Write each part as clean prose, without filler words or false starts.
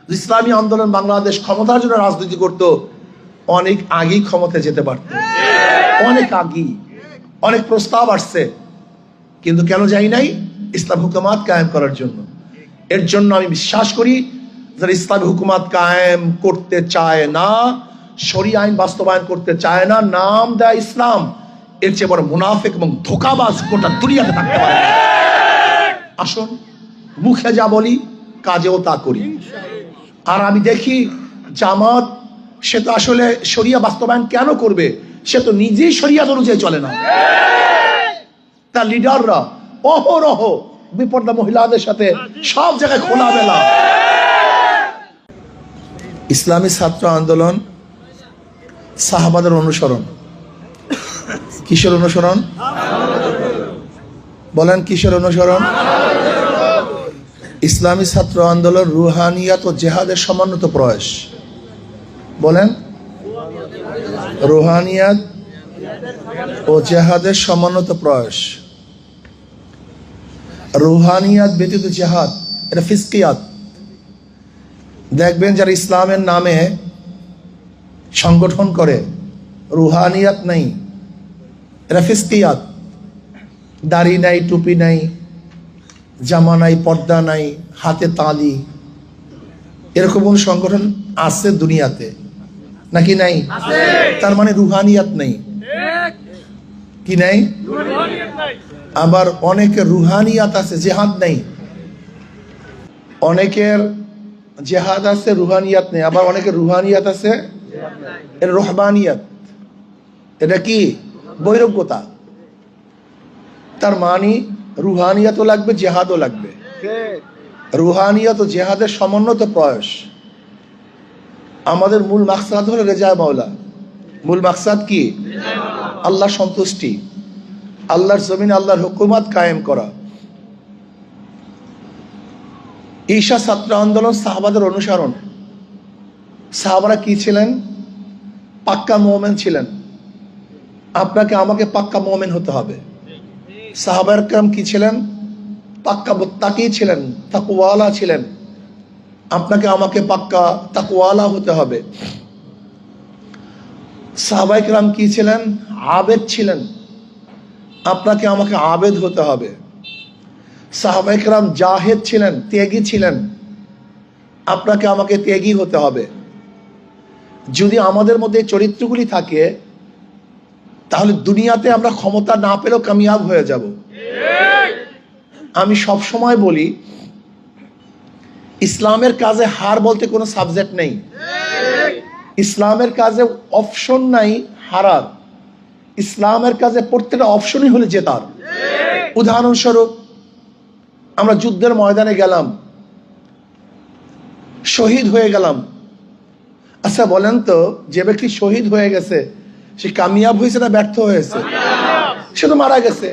ইসলামী আন্দোলন বাংলাদেশ ক্ষমতার জন্য রাজনীতি করত, অনেক আগেই ক্ষমতায় যেতে পারত, অনেক আগেই। অনেক প্রস্তাব আসছে, কিন্তু কেন যাই নাই? ইসলাম হুকুমাত কায়েম করার জন্য। এর জন্য আমি বিশ্বাস করি যারা ইসলামী হুকুমাত কায়েম করতে চায় না, শরিয়া আইন বাস্তবায়ন করতে চায় না, নাম দেয় ইসলাম, এর চেয়ে বড় মুনাফিক এবং ধোঁকাবাজ গোটা দুনিয়াতে থাকতে পারে। আসুন, মুখে যা বলি কাজেও তা করি। আর আমি দেখি জামাত, সে তো আসলে শরিয়া বাস্তবায়ন কেন করবে? সে তো নিজেই শরিয়াত অনুযায়ী চলে না। তার লিডাররা অহরহ বিপর্দা মহিলাদের সাথে সব জায়গায় খোলামেলা। ইসলামী ছাত্র আন্দোলন সাহাবাদের অনুসরণ। কিসের অনুসরণ? বলেন, কিসের অনুসরণ? ইসলামী ছাত্র আন্দোলন রুহানিয়াত ও জেহাদের সমন্বিত প্রয়াস। বলেন, রুহানিয়াত ও জেহাদের সমন্বিত প্রয়াস। রুহানিয়াত ব্যতীত জেহাদ এটা ফিসকিয়াত। দেখবেন যারা ইসলামের নামে সংগঠন করে, রুহানিয়াত নাই, এটা ফিসকিয়াত। দাড়ি নাই, টুপি নাই, জামা নাই, পর্দা নাই, হাতে তালি, এরকম কোন সংগঠন আছে দুনিয়াতে নাকি নাই? তার মানে রুহানিয়াত নেই। কি নাই? আবার অনেকের রুহানিয়াত আছে, জেহাদ নেই। অনেকের জেহাদ আছে, রুহানিয়াত নেই। আবার অনেকের রুহানিয়াত আছে, এর রহবানিয়াত। এটা কি? বৈরাগ্যতা। তার মানে রুহানিয়াতও লাগবে, জেহাদও লাগবে। রুহানিয়াত ও জেহাদের সমন্বিত প্রয়াস। আমাদের মূল মাকসাদ হলো রেজায়ে মাওলা। মূল মাকসাদ কি? আল্লাহ সন্তুষ্টি, আল্লাহর জমিনে আল্লাহর হুকুমাত কায়েম করা। ঈশা ছাত্র আন্দোলন সাহাবাদের অনুসরণ। সাহাবারা কি ছিলেন? পাক্কা মুমিন ছিলেন। আপনাকে আমাকে পাক্কা মুমিন হতে হবে। সাহাবায়ে কেরাম কি ছিলেন? পাক্কা মুত্তাকি ছিলেন, তাকওয়ালা ছিলেন। আপনাকে আমাকে পাক্কা তাকওয়ালা হতে হবে। সাহাবায়ে কেরাম কি ছিলেন? আবেদ ছিলেন। আপনাকে আমাকে আবেদ হতে হবে। সাহাবায়ে কেরাম জাহেদ ছিলেন, ত্যাগী ছিলেন। আপনাকে আমাকে ত্যাগী হতে হবে। যদি আমাদের মধ্যে চরিত্রগুলি থাকে, তাহলে দুনিয়াতে আমরা ক্ষমতা না পেলেও কামিয়াব হয়ে যাব। আমি সব সময় বলি, ইসলামের কাজে হার বলতে কোনো সাবজেক্ট নেই। ইসলামের কাজে অপশন নাই হারার। ইসলামের কাজে প্রত্যেকটা অপশনই হলে জেতার। উদাহরণস্বরূপ, আমরা যুদ্ধের ময়দানে গেলাম, শহীদ হয়ে গেলাম। আচ্ছা বলেন তো, যে ব্যক্তি শহীদ হয়ে গেছে সে কামিয়াব হয়েছে না ব্যর্থ হয়েছে? সে তো মারা গেছে।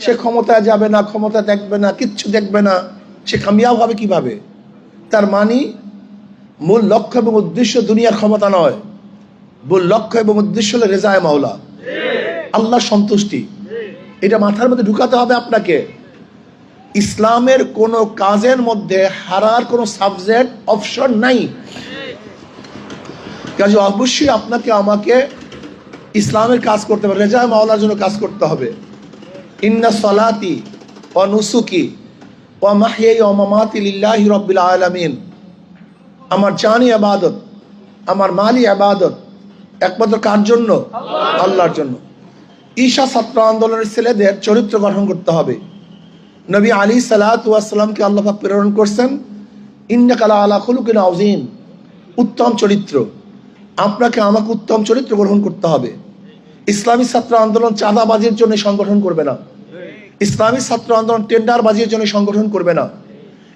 সে ক্ষমতায় যাবে না, ক্ষমতা দেখবে না, কিচ্ছু দেখবে না, সে কামিয়াব হবে কিভাবে? তার মানে মূল লক্ষ্য এবং উদ্দেশ্য দুনিয়ার ক্ষমতা নয়। মূল লক্ষ্য এবং উদ্দেশ্য হলো রেজায়ে মাওলা, আল্লাহ সন্তুষ্টি। এটা মাথার মধ্যে ঢুকাতে হবে আপনাকে। ইসলামের কোন কাজের মধ্যে হারার কোন সাবজেক্ট অপশন নাই। কাজে অবশ্যই আপনাকে আমাকে ইসলামের কাজ করতে হবে, রেজায়ে মাওলার জন্য কাজ করতে হবে। ইন্না সলাতি ওয়া নুসুকি ওয়া মাহইয়ায়া ওয়া মামাতি লিল্লাহি রাব্বিল আলামিন। আমার জানি ইবাদত, আমার মালি ইবাদত একমাত্র কার জন্য? আল্লাহর জন্য। ঈশা ছাত্র আন্দোলনের ছেলেদের চরিত্র গঠন করতে হবে। নবী আলাইহিস সালাতু ওয়াস সালামকে আল্লাহ পাক প্রেরণ করেছেন, ইন্নাকা লাআলা খুলুকিন আযীম, উত্তম চরিত্র। আপনাকে আমাকে উত্তম চরিত্র গ্রহণ করতে হবে। ইসলামী ছাত্র আন্দোলন চাঁদাবাজির জন্য সংগঠন করবে না। ইসলামী ছাত্র আন্দোলন টেন্ডারবাজির জন্য সংগঠন করবে না।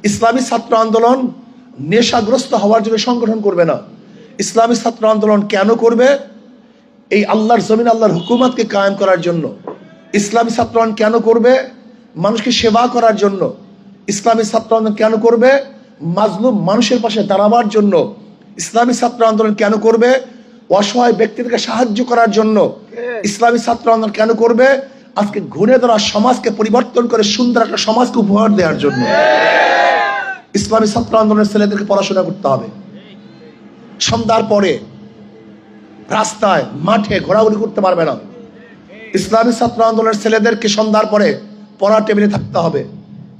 ইসলামী ছাত্র আন্দোলন নেশাগ্রস্ত হওয়ার জন্য সংগঠন করবে না। ইসলামী ছাত্র আন্দোলন কেন করবে? এই আল্লাহর জমিন আল্লাহর হুকুমতকে কায়েম করার জন্য। ইসলামী ছাত্র আন্দোলন কেন করবে? মানুষকে সেবা করার জন্য। ইসলামী ছাত্র আন্দোলন কেন করবে? মাজলুম মানুষের পাশে দাঁড়াবার জন্য। ইসলামী ছাত্র আন্দোলন কেন করবে? অসহায় ব্যক্তিদেরকে সাহায্য করার জন্য। ইসলামী ছাত্র আন্দোলন কেন করবে? আজকে ঘুরে ধরা সমাজকে পরিবর্তন করে সুন্দর একটা সমাজকে উপহার দেওয়ার জন্য। ইসলামী ছাত্র আন্দোলনের ছেলেদেরকে পড়াশোনা করতে হবে। সন্ধ্যার পরে রাস্তায় মাঠে ঘোরাঘুরি করতে পারবে না। ইসলামী ছাত্র আন্দোলনের ছেলেদেরকে সন্ধ্যার পরে পড়ার টেবিলে থাকতে হবে,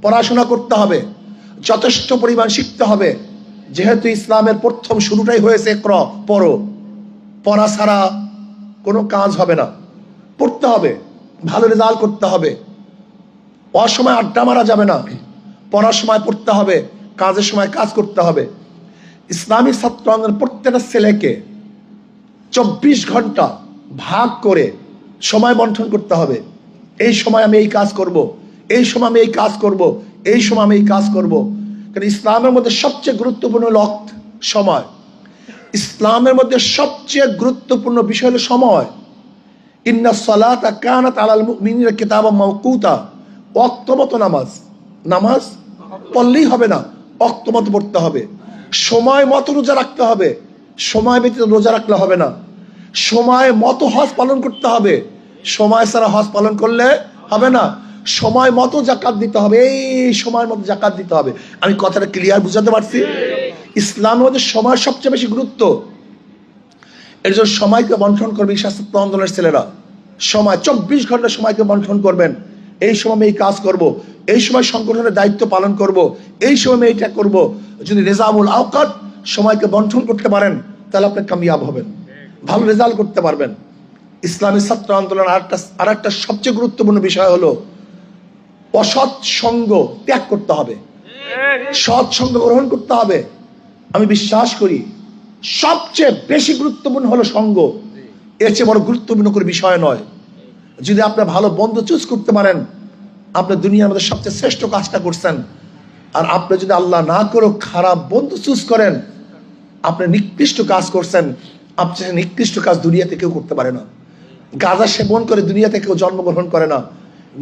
পড়াশোনা করতে হবে, যথেষ্ট পরিমাণ শিখতে হবে। যেহেতু ইসলামের প্রথম শুরুটাই হয়েছে পড়ো, পড়া ছাড়া কোনো কাজ হবে না। পড়তে হবে, ভালো রেজাল্ট করতে হবে, অসময় আড্ডা মারা যাবে না, পড়ার সময় পড়তে হবে, কাজের সময় কাজ করতে হবে। ইসলামী ছাত্র আন্দোলনের প্রত্যেকটা ছেলেকে 24 ঘন্টা ভাগ করে সময় বন্টন করতে হবে। এই সময় আমি এই কাজ করব, এই সময় আমি এই কাজ করব, এই সময় আমি এই কাজ করব। কারণ ইসলামের মধ্যে সবচেয়ে গুরুত্বপূর্ণ হলো সময়। ইসলামের মধ্যে সবচেয়ে গুরুত্বপূর্ণ বিষয় হলো সময়। ইন্না সালাতা কানাত আলাল মুমিনিনা কিতাবাম মাওকুতা। ওয়াক্ত মতো নামাজ পড়লেই হবে না, ওয়াক্ত মতো পড়তে হবে। সময় মতো রোজা রাখতে হবে, সময় ব্যতীত রোজা রাখলে হবে না। সময় মতো হজ পালন করতে হবে, সময় ছাড়া হজ পালন করলে হবে না। সময় মতো জাকাত দিতে হবে, এই সময় মতো জাকাত দিতে হবে। আমি কথাটা ক্লিয়ার বুঝাতে পারছি? ইসলামের মধ্যে সময় সবচেয়ে বেশি গুরুত্ব। এর জন্য সময়কে বন্টন করবে ছাত্র আন্দোলনের ছেলেরা। সময় 24 ঘন্টা সময়কে বন্টন করবেন। এই সময় আমি এই কাজ করব, এই সময় সংগঠনের দায়িত্ব পালন করব, এই সময় আমি এইটা করব। যদি নিজামুল আওকাত সময়কে বন্টন করতে পারেন তাহলে আপনি কামিয়াব হবেন, ভালো রেজাল্ট করতে পারবেন। ইসলামী ছাত্র আন্দোলন আর একটা সবচেয়ে গুরুত্বপূর্ণ বিষয় হলো অসৎ সঙ্গ ত্যাগ করতে হবে, সৎ সঙ্গ গ্রহণ করতে হবে। আমি বিশ্বাস করি সবচেয়ে বেশি গুরুত্বপূর্ণ হলো সঙ্গ। এর চেয়ে বড় গুরুত্বপূর্ণ করে বিষয় নয়। যদি আপনি ভালো বন্ধু চুজ করতে পারেন, আপনি দুনিয়ার মধ্যে সবচেয়ে শ্রেষ্ঠ কাজটা করছেন। আর আপনি যদি আল্লাহ না করে খারাপ বন্ধু চুজ করেন, আপনি নিকৃষ্ট কাজ করছেন। আপনার নিকৃষ্ট কাজ দুনিয়াতে কেউ করতে পারে না। গাঁজা সেবন করে দুনিয়াতে কেউ জন্মগ্রহণ করে না।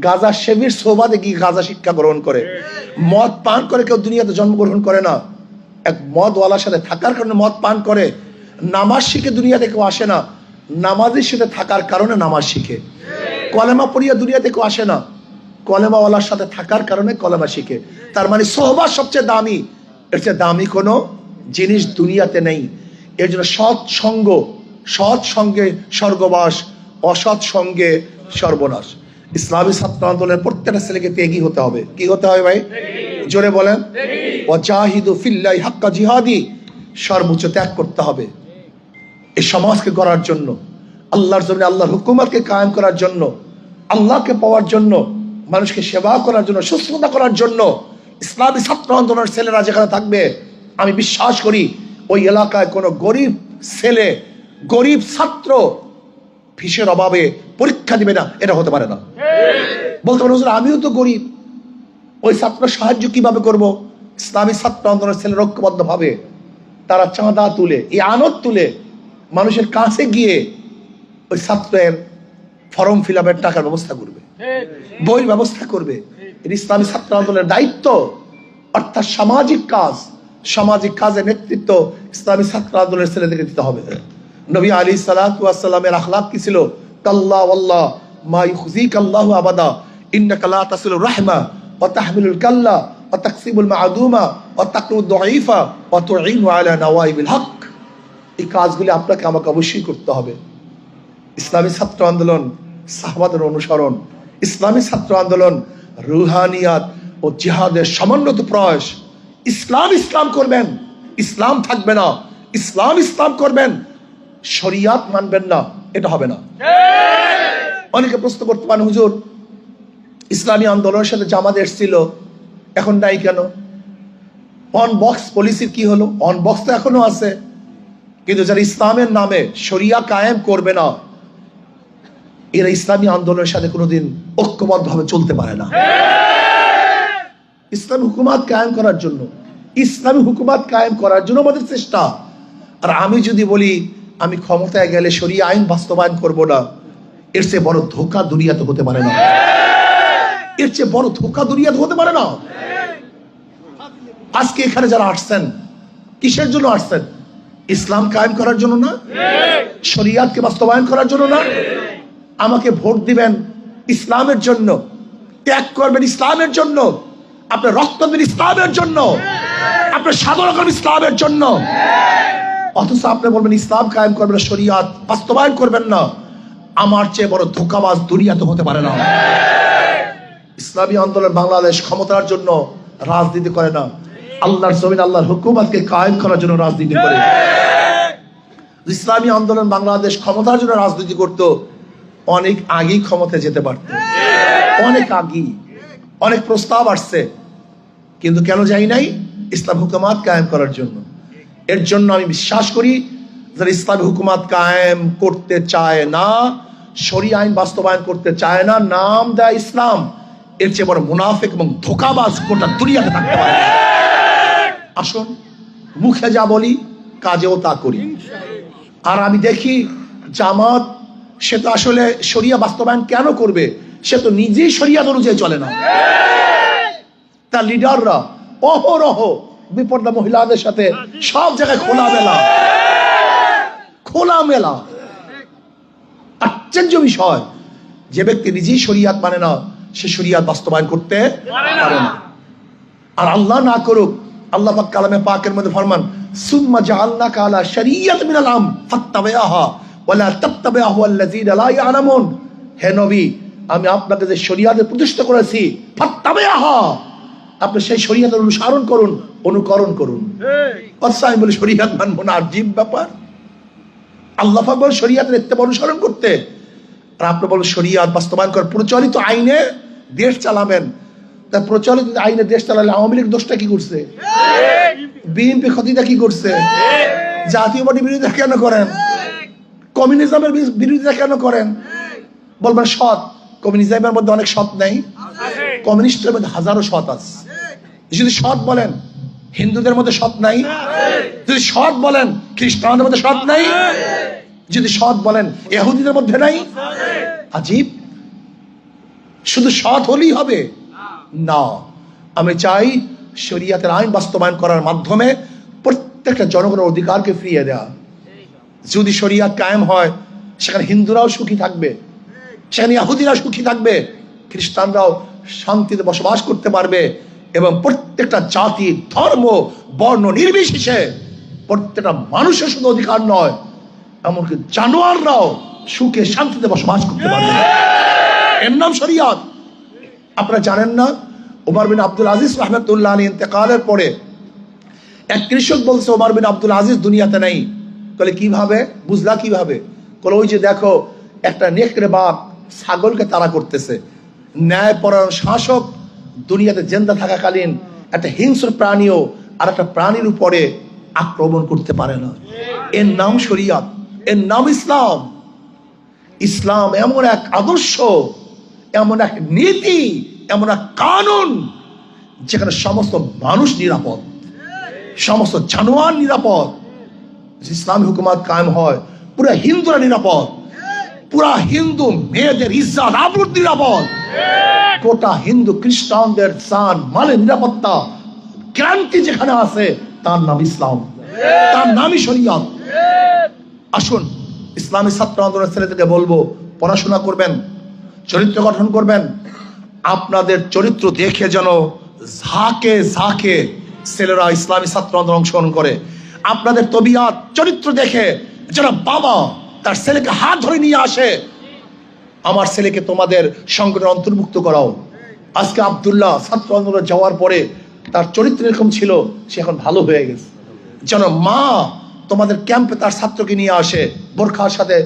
গাঁজা সেবীর সোবাদে গিয়ে গাঁজা শিক্ষা গ্রহণ করে। মদ পান করে কেউ দুনিয়াতে জন্মগ্রহণ করে না। এক মদওয়ালার সাথে থাকার কারণে মদ পান করে। নামাজ শিখে দুনিয়াতে কেউ আসে না, নামাজের সাথে থাকার কারণে নামাজ শিখে। কলেমা পড়িয়া দুনিয়াতে কেউ আসে না, কলেমাওয়ালার সাথে থাকার কারণে কলেমা শিখে। তার মানে সোহবাত সবচেয়ে দামি, এর চেয়ে দামি কোনো জিনিস দুনিয়াতে নেই। এর জন্য সৎ সঙ্গে স্বর্গবাস, অসৎ সঙ্গে সর্বনাশ। ইসলামী ছাত্র আন্দোলনের প্রত্যেকটা ছেলেকে ত্যাগী হতে হবে। কি হতে হবে ভাই? জোরে বলেন। ওয়াজাহিদু ফিল্লাহি হাক্কা জিহাদি। সর্বোচ্চ ত্যাগ করতে হবে এই সমাজকে গড়ার জন্য, আল্লাহর জমিনে আল্লাহর হুকুমতকে কায়েম করার জন্য, আল্লাহকে পাওয়ার জন্য, মানুষকে সেবা করার জন্য, সুস্থতা করার জন্য। ইসলামী ছাত্র আন্দোলনের ছেলেরা যেখানে থাকবে, আমি বিশ্বাস করি ওই এলাকায় কোনো গরিব ছেলে, গরিব ছাত্র ফিসের অভাবে পরীক্ষা দিবে না, এটা হতে পারে না। বলতে পারে হুজুর আমিও তো গরিব, ওই ছাত্র সাহায্য কিভাবে করব? ইসলামী ছাত্র আন্দোলনের ছেলেরা ঐক্যবদ্ধ ভাবে তারা চাঁদা তুলে, এই আনত তুলে মানুষের কাছে গিয়ে ওই ছাত্রের ফর্ম ফিল আপের টাকার ব্যবস্থা করবে, বইয়ের ব্যবস্থা করবে। ইসলামী ছাত্র আন্দোলনের দায়িত্ব, অর্থাৎ সামাজিক কাজের নেতৃত্ব ইসলামী ছাত্র আন্দোলনের ছেলেদেরকে দিতে হবে। নবী আলাইহিস সালাতু ওয়াস সালামের আখলাক কি ছিল? কাল্লা ওয়াল্লাহ মা ইখজিক আল্লাহু আবাদা ইন্নাকা লা তাসিলুর রাহমা ওয়া তাহমিলুল কাল্লা ওয়া তাকসিবুল মা'দুমা ওয়া তাকরুদ দাঈফা ওয়া তুঈনু আলা নওয়াইবিল হক। এই কাজগুলি আপনাকে আমাকে অবশ্যই করতে হবে। ইসলামী ছাত্র আন্দোলন সাহাবাদের অনুসরণ, ইসলামী ছাত্র আন্দোলন রুহানিয়াত ও জিহাদের সমন্বিত প্রয়াস। ইসলাম করবেন, ইসলাম থাকবে না। ইসলাম করবেন, শরিয়াত মানবেন না, এটা হবে না। অনেকে প্রশ্ন করতে পারেন হুজুর ইসলামী আন্দোলনের সাথে জামাত এসেছিল, এখন নাই কেন? অন বক্স পলিসির কি হলো? অন বক্স তো এখনো আছে, কিন্তু যারা ইসলামের নামে শরিয়া কায়েম করবে না, এরা ইসলামী আন্দোলনের সাথে কোনোদিন ঐক্যবদ্ধভাবে চলতে পারে না। ইসলামী হুকুমাত কায়েম করার জন্য আমাদের চেষ্টা। আর আমি যদি বলি আমি ক্ষমতায় গেলে শরিয়া আইন বাস্তবায়ন করব না, এর চেয়ে বড় ধোঁকা দুনিয়াতে হতে পারে না। আজকে এখানে যারা আসছেন, কিসের জন্য আসছেন? ইসলাম কায়েম করার জন্য না, শরিয়াতকে বাস্তবায়ন করার জন্য না। আমাকে ভোট দিবেন ইসলামের জন্য, ত্যাগ করবেন ইসলামের জন্য, আপনার রক্ত দিবেন ইসলামের জন্য। আপনি সাধনা করবেন ইসলামের জন্য, অথচ আপনি বলবেন ইসলাম কায়েম করবেন না, শরিয়াত বাস্তবায়ন করবেন না। আমার চেয়ে বড় ধোঁকাবাজ দুনিয়াতে হতে পারে না। ইসলামী আন্দোলন বাংলাদেশ ক্ষমতার জন্য রাজনীতি করে না, আল্লাহর জমিন আল্লাহর হুকুমতকে কায়েম করার জন্য রাজনীতি করে। ইসলামী আন্দোলন বাংলাদেশ ক্ষমতার জন্য রাজনীতি করত, অনেক আগেই ক্ষমতায় যেতে পারত, অনেক আগেই। অনেক প্রস্তাব আসছে, কিন্তু কেন যাই নাই? ইসলাম হুকুমত কায়েম করার জন্য। এর জন্য আমি বিশ্বাস করি যারা ইসলামী হুকুমত কায়েম করতে চায় না, শরিয়া আইন বাস্তবায়ন করতে চায় না, নাম দেয় ইসলাম, এর চেয়ে বড় মুনাফিক এবং ধোঁকাবাজ গোটা দুনিয়াতে থাকতে পারে। আসুন, মুখে যা বলি কাজেও তা করি। আর আমি দেখি জামাত, সে তো আসলে শরিয়া বাস্তবায়ন কেন করবে? সে তো নিজেই শরিয়াত অনুযায়ী চলে না। তার লিডাররা অহরহ বিপর্দা মহিলাদের সাথে সব জায়গায় খোলামেলা। আশ্চর্য বিষয়, যে ব্যক্তি নিজেই শরিয়াত মানে না, সে শরিয়াত বাস্তবায়ন করতে পারে না। আর আল্লাহ না করুক, আল্লাহ পাক কালামে পাকের মধ্যে ফরমান, সুম্মা জাআলনাকা আলা শারিয়াতিন মিনাল আম ফাত্তাবিআহা ওয়ালা তাত্তাবিআহু আল্লাযীনা লা ইয়ালামুন। হে নবী, আমি আপনাকে যে শরিয়াতে প্রতিষ্ঠা করেছি, ফাত্তাবিআহা, আপনি সেই শরিয়াতের অনুসরণ করুন, অনুকরণ করুন। আচ্ছা, আমি বলি শরিয়াত মানবো না, আজীব ব্যাপার। আল্লাহ পাক বলেন শরিয়াতের ইত্তেবা অনুসরণ করতে, আর আপনি বলেন শরিয়াত বাস্তবায়ন করার, প্রচলিত আইনে দেশ চালাবেন। তা প্রচলিত আইনে দেশ চালালে আওয়ামী লীগ দোষটা কি করছে? বিএনপি ক্ষতিটা কি করছে? জাতীয় পার্টি বিরোধিতা কেন করেন? কমিউনিজমের বিরোধিতা কেন করেন? বলবেন সৎ, কমিউনিজমের মধ্যে অনেক সৎ নাই, কমিউনিস্টের মধ্যে হাজারো সৎ আছে। যদি সৎ বলেন হিন্দুদের মধ্যে সৎ নাই, যদি সৎ বলেন খ্রিস্টানদের মধ্যে সৎ নাই, যদি সৎ বলেন ইহুদিদের মধ্যে নাই। আজীব, শুধু সৎ হলেই হবে না। আমি চাই শরিয়াতের আইন বাস্তবায়ন করার মাধ্যমে প্রত্যেকটা জনগণের অধিকারকে ফিরিয়ে দেওয়া। যদি শরিয়াত কায়েম হয়, সেখানে হিন্দুরাও সুখী থাকবে, সেখানে ইহুদিরাও সুখী থাকবে, খ্রিস্টানরাও শান্তিতে বসবাস করতে পারবে, এবং প্রত্যেকটা জাতি, ধর্ম, বর্ণ নির্বিশেষে প্রত্যেকটা মানুষের শুধু অধিকার নয়, এমনকি জানোয়াররাও সুখে শান্তিতে বসবাস করতে পারবে। এর নাম শরিয়াত। আপনারা জানেন না, ওমর বিন আব্দুল আজিজ রাহমাতুল্লাহ আলাইহি ইন্তেকালের পরে এক কৃষক বলছে, ওমর বিন আব্দুল আজিজ দুনিয়াতে নাই। বলে কিভাবে বুঝলা? কিভাবে? বলে ওই যে দেখো, একটা নেকড়ে বাঘ ছাগলকে তাড়া করতেছে। ন্যায়পরায়ণ শাসক দুনিয়াতে জিন্দা থাকাকালীন একটা হিংস্র প্রাণীও আর একটা প্রাণীর উপরে আক্রমণ করতে পারে না। এর নাম শরিয়াত, এর নাম ইসলাম। ইসলাম এমন এক আদর্শ, এমন এক নীতি, এমন এক কানুন, যেখানে সমস্ত মানুষ নিরাপদ, সমস্ত জানোয়ার নিরাপদ। ইসলামী হুকুমত কায়েম হয়, পুরা হিন্দুরা নিরাপদ, পুরা হিন্দু মেয়েদের ইজ্জত আবরুত নিরাপদ, গোটা হিন্দু খ্রিস্টানদের জান মালের নিরাপত্তা ক্রান্তি যেখানে আছে, তার নাম ইসলাম, তার নামই শরিয়াত। আসুন, ইসলামী ছাত্র আন্দোলনের ছেলেদেরকে বলবো, পড়াশোনা করবেন, চরিত্র গঠন করবেন। আপনাদের চরিত্র দেখে যেন ঝাঁকে ঝাঁকে ছেলেরা ইসলামী ছাত্র আন্দোলন অংশগ্রহণ করে। আপনাদের তবিয়াত, চরিত্র দেখে যেন বাবা তার ছেলেকে হাত ধরে নিয়ে আসে, আমার ছেলেকে তোমাদের সংগঠনে অন্তর্ভুক্ত করাও। আজকে আব্দুল্লাহ ছাত্র আন্দোলনে যাওয়ার পরে তার চরিত্র এরকম ছিল, সে এখন ভালো হয়ে গেছে। যেন মা তোমাদের ক্যাম্পে তার ছাত্রকে নিয়ে আসে বোরখার সাথে,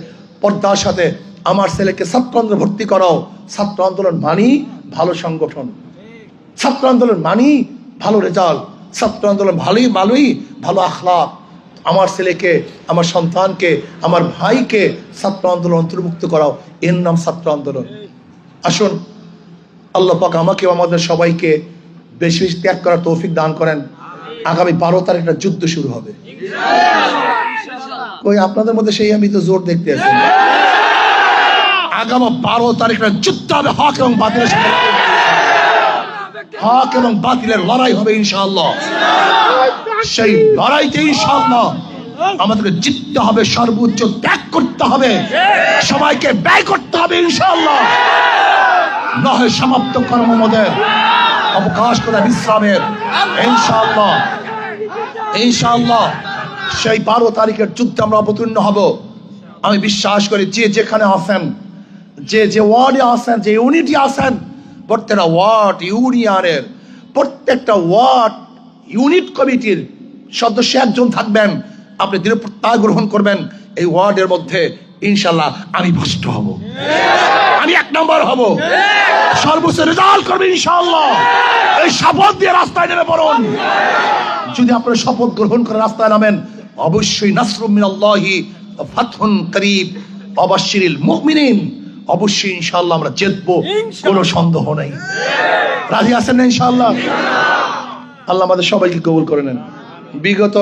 পর্দার সাথে, আমার ছেলেকে ছাত্র আন্দোলনে ভর্তি করাও। ছাত্র আন্দোলন মানি ভালো সংগঠন, ছাত্র আন্দোলন মানি ভালো রেজাল্ট, ছাত্র আন্দোলন ভালোই ভালো আখলাক। আমার ছেলেকে, আমার সন্তানকে, আমার ভাইকে ছাত্র আন্দোলন অন্তর্ভুক্ত করাও, এর নাম ছাত্র আন্দোলন। আসুন, আল্লাহ পাক আমাকে আমাদের সবাইকে বেশি বেশি ত্যাগ করার তৌফিক দান করেন। আগামী 12 তারিখ একটা যুদ্ধ শুরু হবে। ওই আপনাদের মধ্যে সেই আমি তো জোর দেখতে আছি। আগামী 12 তারিখ যুদ্ধ হবে, হক এবং বাতিলের সাথে, হক এবং বাতিলের লড়াই হবে ইনশাআল্লাহ। সেই লড়াইতে ইনশাআল্লাহ আমাদেরকে জিততে হবে, সর্বোচ্চ ত্যাগ করতে হবে, সবাইকে ব্যয় করতে হবে ইনশাআল্লাহ। নহে সমাপ্ত কর্ম আমাদের অবকাশ করে বিশ্রামের ইনশাআল্লাহ। ইনশাআল্লাহ সেই 12 তারিখের যুদ্ধে আমরা অবতীর্ণ হব। আমি বিশ্বাস করি যে যেখানে আছেন, যে যে ওয়ার্ডে আছেন, যে ইউনিটি আছেন, প্রত্যেকটা ওয়ার্ড ইউনিয়নের প্রত্যেকটা ওয়ার্ড ইউনিট কমিটির সদস্য একজন থাকবেন। আপনি দৃঢ় প্রত্যয় গ্রহণ করবেন, এই ওয়ার্ডের মধ্যে ইনশাআল্লাহ আমি ফার্স্ট হব, আমি 1 নম্বর হব, সর্বোচ্চ রেজাল্ট করবে ইনশাআল্লাহ। এই শপথ দিয়ে রাস্তায় নেমে পড়ুন। যদি আপনারা শপথ গ্রহণ করে রাস্তায় নামেন, অবশ্যই নাসরুম মিনাল্লাহি ওয়া ফাতহুন করিব ওয়া বাশশিরিল মুমিনিন, অবশ্যই ইনশাআল্লাহ আমরা জিতবো, কোনো সন্দেহ নাই। রাজি আছেন না ইনশাআল্লাহ? আল্লাহ আমাদের সবাইকে কবুল করে নেন। বিগত